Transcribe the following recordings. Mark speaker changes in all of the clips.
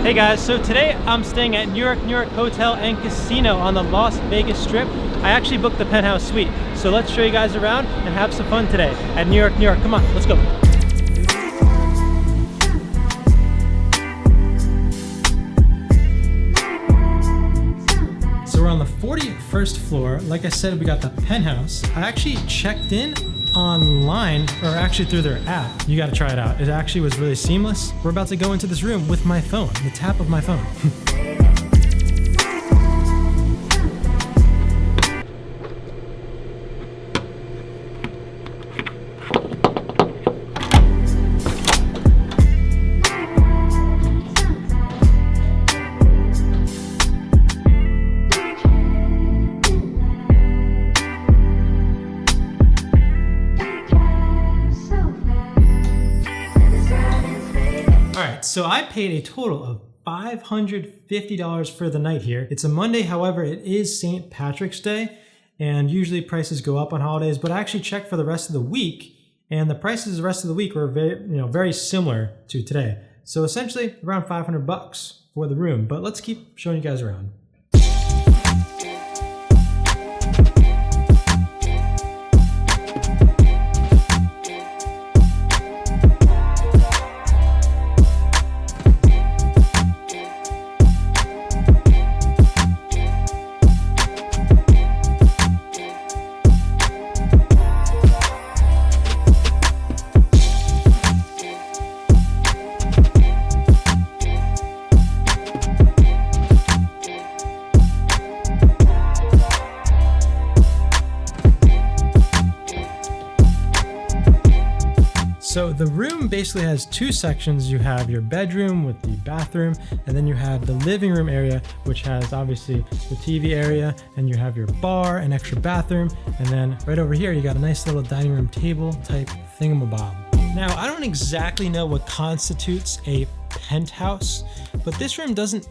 Speaker 1: Hey guys, so today I'm staying at New York Hotel and Casino on the Las Vegas Strip. I actually booked the Penthouse suite, so let's show you guys around and have some fun today at New York. Come on, let's go. So we're on the 41st floor. Like I said, we got the Penthouse. I actually checked in online, or actually through their app. You gotta try it out. It actually was really seamless. We're about to go into this room with my phone, the tap of my phone. So I paid a total of $550 for the night here. It's a Monday, however, it is St. Patrick's Day, and usually prices go up on holidays, but I actually checked for the rest of the week, and the prices the rest of the week were very similar to today. So essentially around $500 for the room, but let's keep showing you guys around. So the room basically has two sections. You have your bedroom with the bathroom, and then you have the living room area, which has obviously the TV area, and you have your bar, an extra bathroom, and then right over here you got a nice little dining room table type thingamabob. Now, I don't exactly know what constitutes a penthouse, but this room doesn't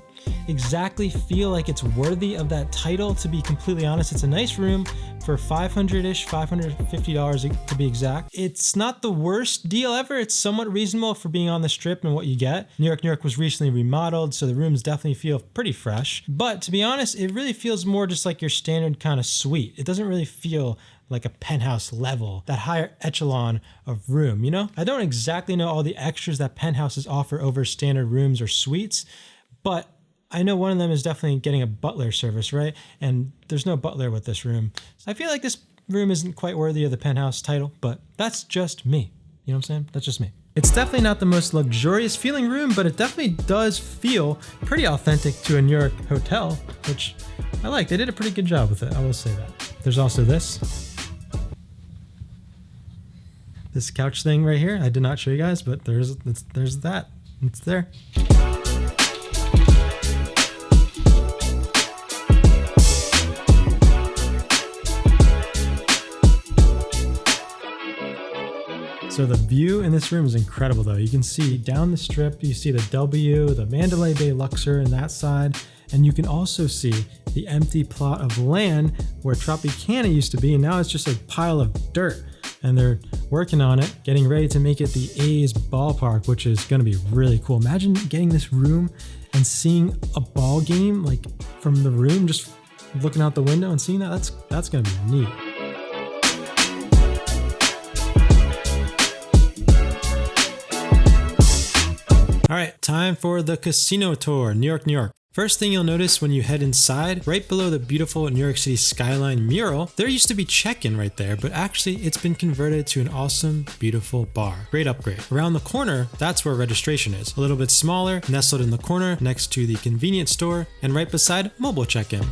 Speaker 1: exactly feel like it's worthy of that title, to be completely honest. It's a nice room for $500-ish, $550 to be exact. It's not the worst deal ever. It's somewhat reasonable for being on the Strip and what you get. New York was recently remodeled, so the rooms definitely feel pretty fresh. But to be honest, it really feels more just like your standard kind of suite. It doesn't really feel like a penthouse level, that higher echelon of room, you know? I don't exactly know all the extras that penthouses offer over standard rooms or suites, but I know one of them is definitely getting a butler service, right? And there's no butler with this room. So I feel like this room isn't quite worthy of the penthouse title, but that's just me. You know what I'm saying? That's just me. It's definitely not the most luxurious feeling room, but it definitely does feel pretty authentic to a New York hotel, which I like. They did a pretty good job with it, I will say that. There's also this couch thing right here. I did not show you guys, but there's that. It's there. So the view in this room is incredible though. You can see down the Strip, you see the W, the Mandalay Bay Luxor in that side, and you can also see the empty plot of land where Tropicana used to be, and now it's just a pile of dirt. And they're working on it, getting ready to make it the A's ballpark, which is gonna be really cool. Imagine getting this room and seeing a ball game like from the room, just looking out the window and seeing that. That's gonna be neat. All right, time for the casino tour, New York. First thing you'll notice when you head inside, right below the beautiful New York City skyline mural, there used to be check-in right there, but actually it's been converted to an awesome, beautiful bar. Great upgrade. Around the corner, that's where registration is. A little bit smaller, nestled in the corner next to the convenience store, and right beside mobile check-in.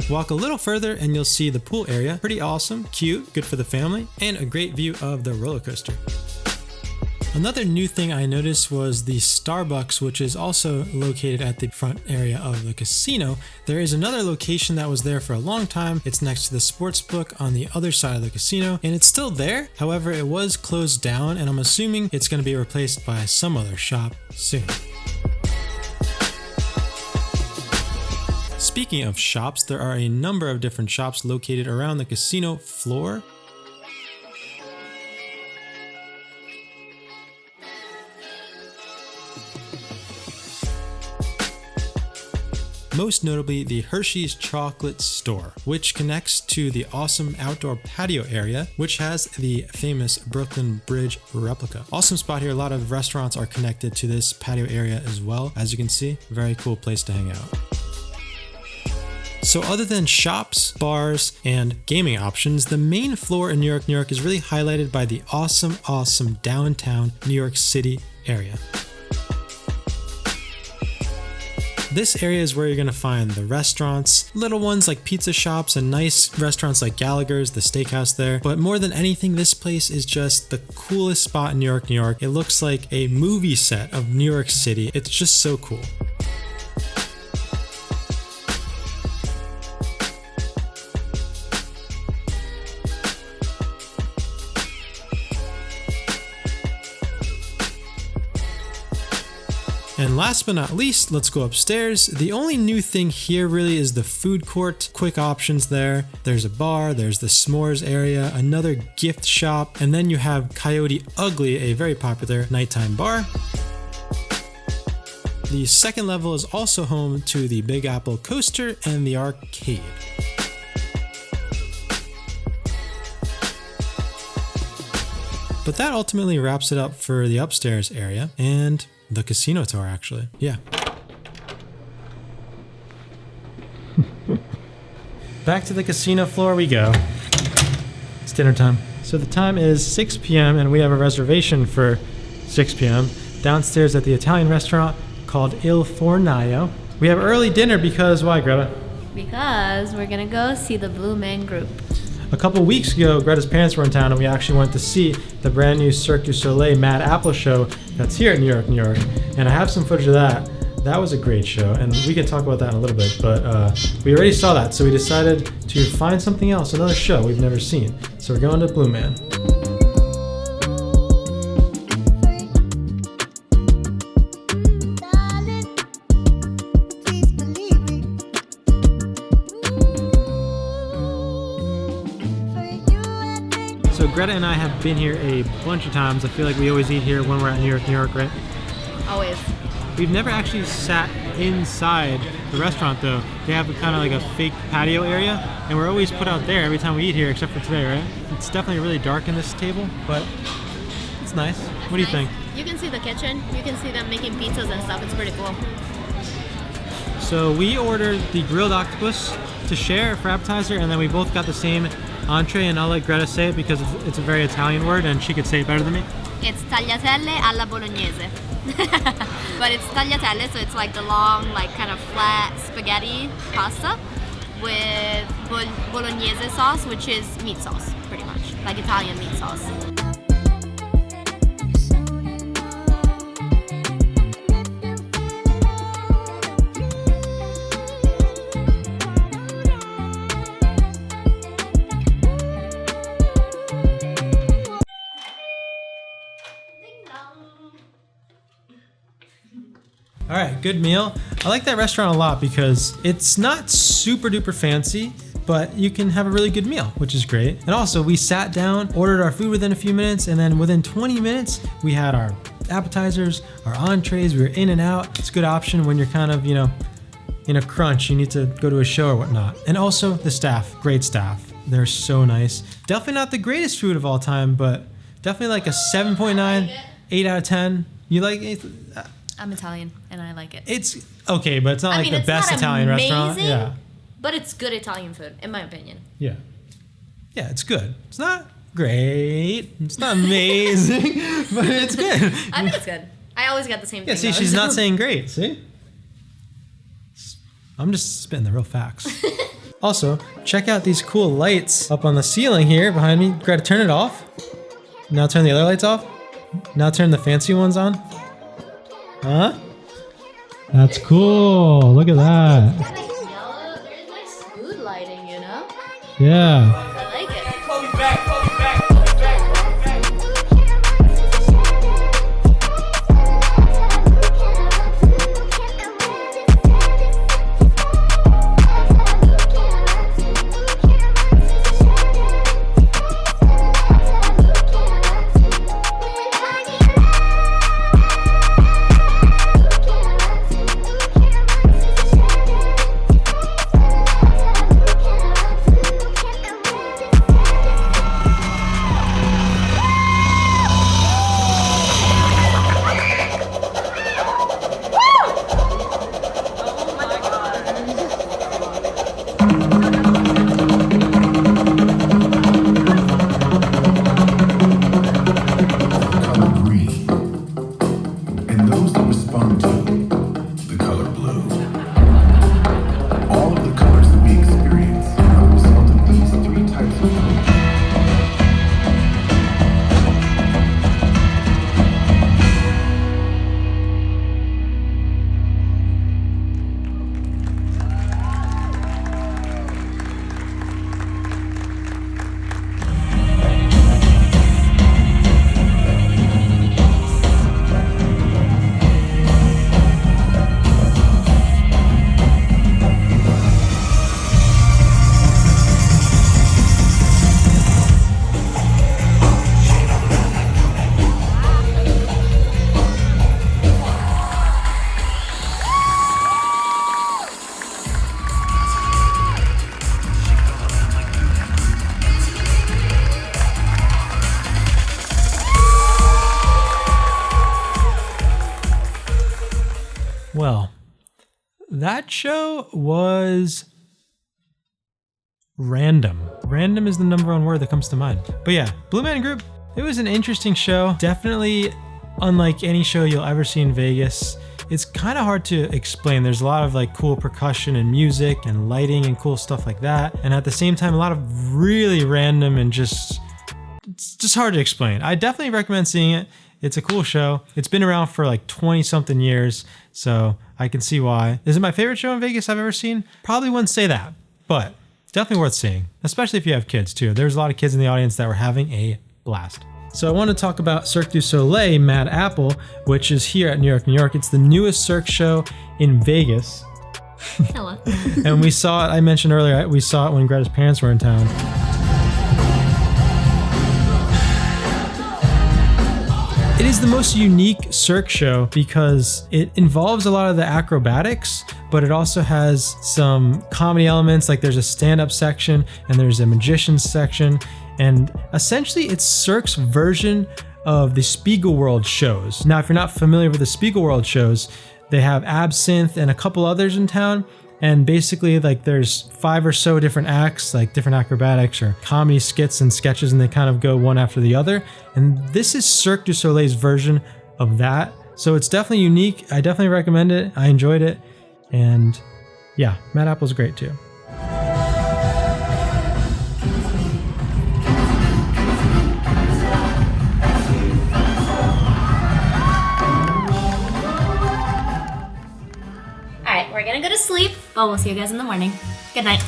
Speaker 1: Walk a little further and you'll see the pool area. Pretty awesome, cute, good for the family, and a great view of the roller coaster. Another new thing I noticed was the Starbucks, which is also located at the front area of the casino. There is another location that was there for a long time. It's next to the sportsbook on the other side of the casino, and it's still there. However, it was closed down, and I'm assuming it's going to be replaced by some other shop soon. Speaking of shops, there are a number of different shops located around the casino floor. Most notably the Hershey's Chocolate Store, which connects to the awesome outdoor patio area, which has the famous Brooklyn Bridge replica. Awesome spot here. A lot of restaurants are connected to this patio area as well. As you can see, very cool place to hang out. So other than shops, bars, and gaming options, the main floor in New York is really highlighted by the awesome downtown New York City area. This area is where you're gonna find the restaurants, little ones like pizza shops and nice restaurants like Gallagher's, the steakhouse there. But more than anything, this place is just the coolest spot in New York. It looks like a movie set of New York City. It's just so cool. And last but not least, let's go upstairs. The only new thing here really is the food court. Quick options there. There's a bar, there's the s'mores area, another gift shop, and then you have Coyote Ugly, a very popular nighttime bar. The second level is also home to the Big Apple Coaster and the arcade. But that ultimately wraps it up for the upstairs area and the casino tour, actually. Yeah. Back to the casino floor we go. It's dinner time. So the time is 6 p.m. and we have a reservation for 6 p.m. downstairs at the Italian restaurant called Il Fornaio. We have early dinner because why, Greta?
Speaker 2: Because we're gonna go see the Blue Man Group.
Speaker 1: A couple weeks ago, Greta's parents were in town and we actually went to see the brand new Cirque du Soleil Mad Apple show that's here in New York. And I have some footage of that. That was a great show, and we can talk about that in a little bit, but we already saw that, so we decided to find something else, another show we've never seen. So we're going to Blue Man. So Greta and I have been here a bunch of times. I feel like we always eat here when we're at New York, right?
Speaker 2: Always.
Speaker 1: We've never actually sat inside the restaurant though. They have kind of like a fake patio area, and we're always put out there every time we eat here, except for today, right? It's definitely really dark in this table, but it's nice. What do you think?
Speaker 2: You can see the kitchen. You can see them making pizzas and stuff. It's pretty cool.
Speaker 1: So we ordered the grilled octopus to share for appetizer, and then we both got the same entree, and I'll let Greta say it because it's a very Italian word and she could say it better than me.
Speaker 2: It's tagliatelle alla bolognese. But it's tagliatelle, so it's like the long, like kind of flat spaghetti pasta with bolognese sauce, which is meat sauce, pretty much, like Italian meat sauce.
Speaker 1: All right, good meal. I like that restaurant a lot because it's not super duper fancy, but you can have a really good meal, which is great. And also we sat down, ordered our food within a few minutes, and then within 20 minutes, we had our appetizers, our entrees, we were in and out. It's a good option when you're kind of, in a crunch, you need to go to a show or whatnot. And also the staff, great staff. They're so nice. Definitely not the greatest food of all time, but definitely like a 7.9, 8 out of 10. You like it?
Speaker 2: I'm Italian and I like it.
Speaker 1: It's okay, but it's not like the best Italian restaurant. Yeah.
Speaker 2: But it's good Italian food, in my opinion.
Speaker 1: Yeah. Yeah, it's good. It's not great. It's not amazing, but it's good.
Speaker 2: I think it's good. I always get the same thing.
Speaker 1: Yeah, see, she's not saying great, see? I'm just spitting the real facts. Also, check out these cool lights up on the ceiling here behind me. Greta, turn it off. Now turn the other lights off. Now turn the fancy ones on. Huh? That's cool. Look at that.
Speaker 2: There's nice food lighting,
Speaker 1: Yeah.
Speaker 2: I like it.
Speaker 1: That show was random. Random is the number one word that comes to mind. But yeah, Blue Man Group, it was an interesting show. Definitely unlike any show you'll ever see in Vegas. It's kind of hard to explain. There's a lot of like cool percussion and music and lighting and cool stuff like that. And at the same time, a lot of really random and it's just hard to explain. I definitely recommend seeing it. It's a cool show. It's been around for like 20 something years, so I can see why. Is it my favorite show in Vegas I've ever seen? Probably wouldn't say that, but definitely worth seeing, especially if you have kids too. There's a lot of kids in the audience that were having a blast. So I want to talk about Cirque du Soleil Mad Apple, which is here at New York, New York. It's the newest Cirque show in Vegas.
Speaker 2: Hello.
Speaker 1: And we saw it, I mentioned earlier, we saw it when Greta's parents were in town. It is the most unique Cirque show because it involves a lot of the acrobatics, but it also has some comedy elements, like there's a stand-up section and there's a magician's section. And essentially it's Cirque's version of the Spiegelworld shows. Now, if you're not familiar with the Spiegelworld shows, they have Absinthe and a couple others in town. And basically like there's 5 or so different acts, like different acrobatics or comedy skits and sketches, and they kind of go one after the other. And this is Cirque du Soleil's version of that. So it's definitely unique. I definitely recommend it. I enjoyed it. And yeah, Mad Apple's great too.
Speaker 2: We're gonna go to sleep, but we'll see you guys in the morning. Good night.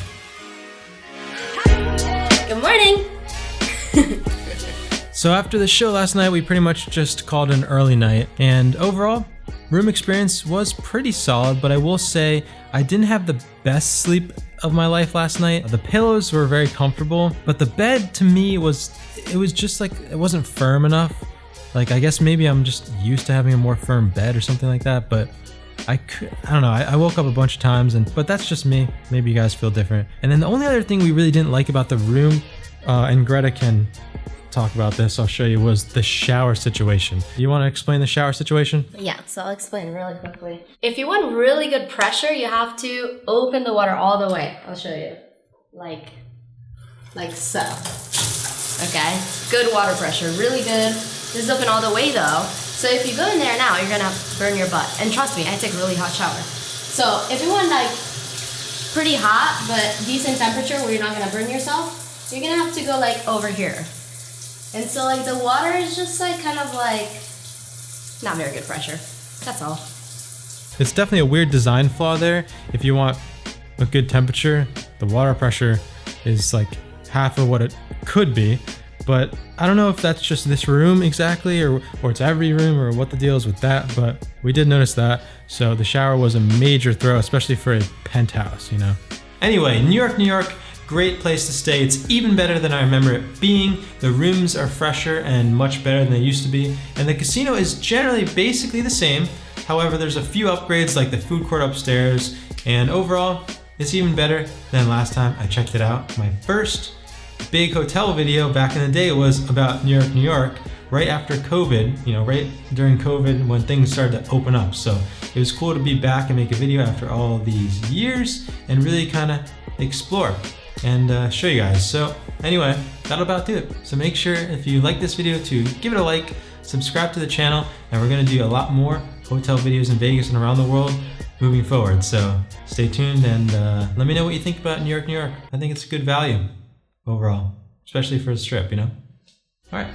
Speaker 2: Good morning.
Speaker 1: So after the show last night, we pretty much just called an early night, and overall, room experience was pretty solid, but I will say I didn't have the best sleep of my life last night. The pillows were very comfortable, but the bed to me was just like, it wasn't firm enough. Like, I guess maybe I'm just used to having a more firm bed or something like that, but I don't know, I woke up a bunch of times, but that's just me. Maybe you guys feel different. And then the only other thing we really didn't like about the room, and Greta can talk about this, I'll show you, was the shower situation. Do you want to explain the shower situation?
Speaker 2: Yeah, so I'll explain really quickly. If you want really good pressure, you have to open the water all the way. I'll show you. Like so. Okay? Good water pressure, really good. This is open all the way though. So if you go in there now, you're gonna burn your butt. And trust me, I take a really hot shower. So if you want like pretty hot, but decent temperature where you're not gonna burn yourself, you're gonna have to go like over here. And so like the water is just like kind of like not very good pressure. That's all.
Speaker 1: It's definitely a weird design flaw there. If you want a good temperature, the water pressure is like half of what it could be. But I don't know if that's just this room exactly or it's every room or what the deal is with that, but we did notice that. So the shower was a major throw, especially for a penthouse, you know? Anyway, New York, New York, great place to stay. It's even better than I remember it being. The rooms are fresher and much better than they used to be. And the casino is generally basically the same. However, there's a few upgrades like the food court upstairs. And overall, it's even better than last time I checked it out. My first big hotel video back in the day was about New York, New York, right after COVID, you know, right during COVID when things started to open up. So it was cool to be back and make a video after all these years and really kind of explore and show you guys. So anyway, that'll about do it. So make sure if you like this video to give it a like, subscribe to the channel, and we're gonna do a lot more hotel videos in Vegas and around the world moving forward. So stay tuned and let me know what you think about New York, New York. I think it's a good value overall, especially for a strip, you know? All right.